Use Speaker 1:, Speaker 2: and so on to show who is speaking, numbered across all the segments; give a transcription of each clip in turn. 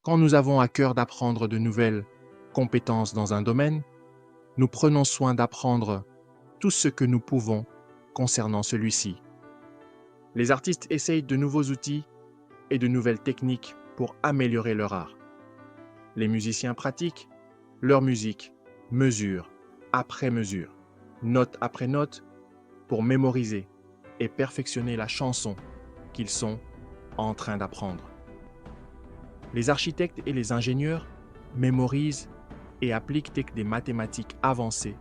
Speaker 1: Quand nous avons à cœur d'apprendre de nouvelles compétences dans un domaine, nous prenons soin d'apprendre tout ce que nous pouvons concernant celui-ci. Les artistes essayent de nouveaux outils et de nouvelles techniques pour améliorer leur art. Les musiciens pratiquent leur musique, mesure après mesure, note après note, pour mémoriser et perfectionner la chanson qu'ils sont en train d'apprendre. Les architectes et les ingénieurs mémorisent et appliquent des mathématiques avancées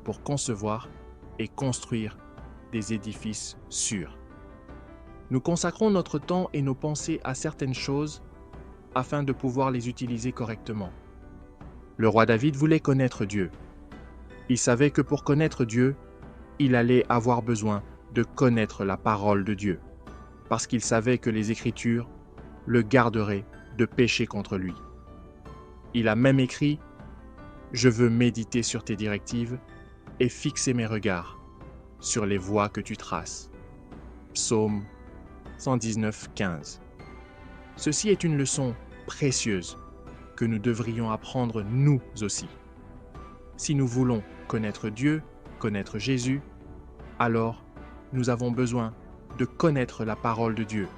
Speaker 1: pour concevoir et construire des édifices sûrs. Nous consacrons notre temps et nos pensées à certaines choses afin de pouvoir les utiliser correctement. Le roi David voulait connaître Dieu. Il savait que pour connaître Dieu, il allait avoir besoin de connaître la parole de Dieu, parce qu'il savait que les Écritures le garderaient de pécher contre lui. Il a même écrit « Je veux méditer sur tes directives et fixer mes regards sur les voies que tu traces. » Psaume 119, 15. Ceci est une leçon précieuse que nous devrions apprendre nous aussi. Si nous voulons connaître Dieu, connaître Jésus, alors nous avons besoin de connaître la parole de Dieu.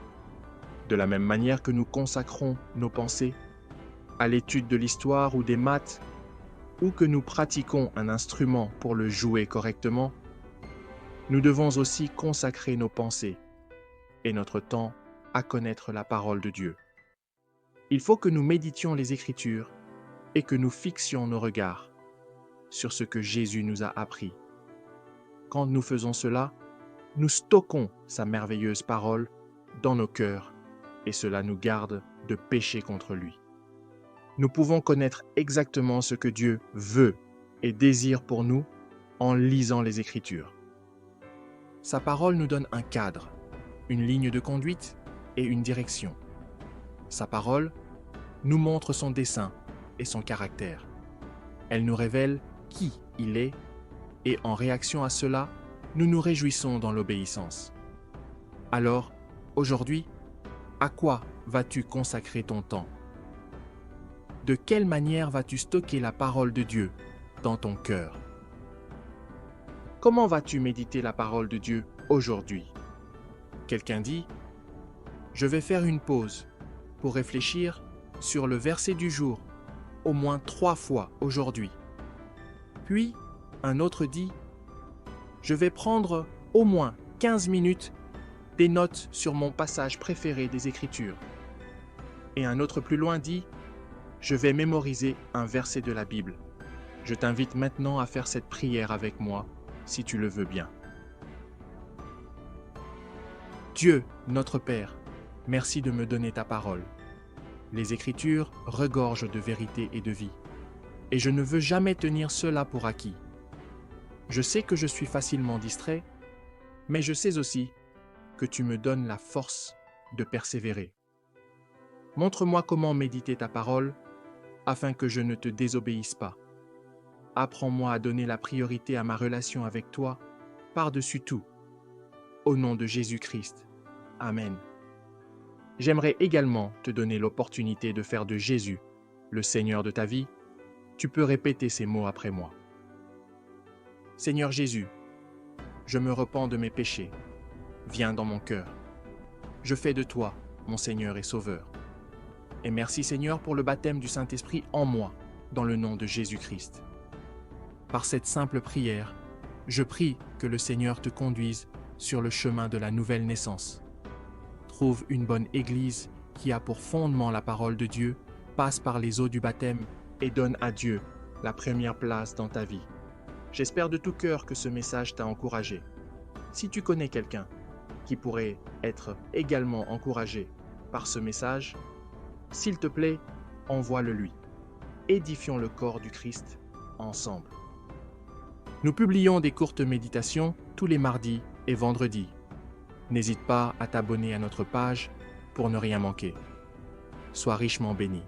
Speaker 1: De la même manière que nous consacrons nos pensées à l'étude de l'histoire ou des maths, ou que nous pratiquons un instrument pour le jouer correctement, nous devons aussi consacrer nos pensées et notre temps à connaître la parole de Dieu. Il faut que nous méditions les Écritures et que nous fixions nos regards sur ce que Jésus nous a appris. Quand nous faisons cela, nous stockons sa merveilleuse parole dans nos cœurs et cela nous garde de pécher contre lui. Nous pouvons connaître exactement ce que Dieu veut et désire pour nous en lisant les Écritures. Sa parole nous donne un cadre, une ligne de conduite et une direction. Sa parole nous montre son dessein et son caractère. Elle nous révèle qui il est et en réaction à cela, nous nous réjouissons dans l'obéissance. Alors, aujourd'hui, à quoi vas-tu consacrer ton temps? De quelle manière vas-tu stocker la parole de Dieu dans ton cœur? Comment vas-tu méditer la parole de Dieu aujourd'hui? Quelqu'un dit, « Je vais faire une pause pour réfléchir sur le verset du jour au moins 3 fois aujourd'hui. » Puis, un autre dit, « Je vais prendre au moins 15 minutes des notes sur mon passage préféré des Écritures. » Et un autre plus loin dit, « Je vais mémoriser un verset de la Bible. » Je t'invite maintenant à faire cette prière avec moi, si tu le veux bien. Dieu, notre Père, merci de me donner ta parole. Les Écritures regorgent de vérité et de vie, et je ne veux jamais tenir cela pour acquis. Je sais que je suis facilement distrait, mais je sais aussi que tu me donnes la force de persévérer. Montre-moi comment méditer ta parole afin que je ne te désobéisse pas. Apprends-moi à donner la priorité à ma relation avec toi par-dessus tout. Au nom de Jésus-Christ. Amen. J'aimerais également te donner l'opportunité de faire de Jésus le Seigneur de ta vie. Tu peux répéter ces mots après moi. Seigneur Jésus, je me repens de mes péchés. Viens dans mon cœur. Je fais de toi mon Seigneur et Sauveur. Et merci Seigneur pour le baptême du Saint-Esprit en moi, dans le nom de Jésus-Christ. Par cette simple prière, je prie que le Seigneur te conduise sur le chemin de la nouvelle naissance. Trouve une bonne église qui a pour fondement la parole de Dieu, passe par les eaux du baptême et donne à Dieu la première place dans ta vie. J'espère de tout cœur que ce message t'a encouragé. Si tu connais quelqu'un qui pourrait être également encouragé par ce message, s'il te plaît, envoie-le lui. Édifions le corps du Christ ensemble. Nous publions des courtes méditations tous les mardis et vendredis. N'hésite pas à t'abonner à notre page pour ne rien manquer. Sois richement béni.